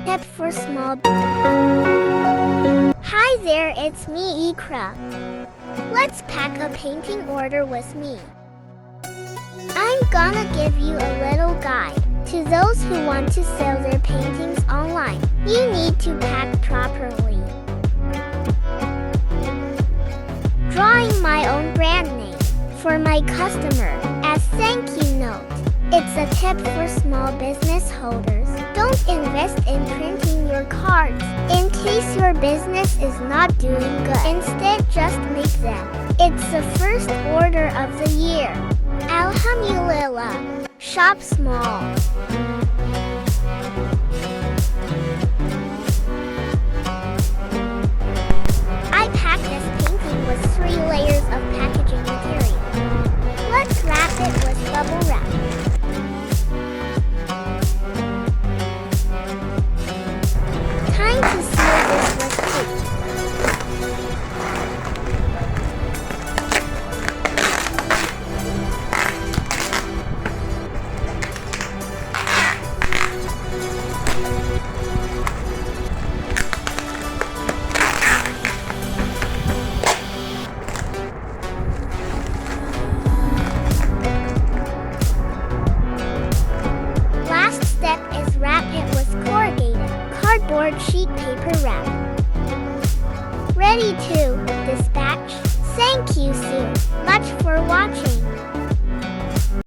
tip for small. Hi there, it's me, Ikra. Let's pack a painting order with me. I'm gonna give you a little guide. To those who want to sell their paintings online, you need to pack properly. Drawing my own brand name for my customer as thank you note. It's a tip for small business holders. Don't invest in printing your cards in case your business is not doing good. Instead, just make them. It's the first order of the year. Alhumdulillah. Shop small. I packed this painting with 3 layers of packaging material. Let's wrap it with bubble wrap. Time to seal this with tape. Last step is wrap it with corrugated cardboard sheet paper wrap. Ready to dispatch. Thank you so much for watching.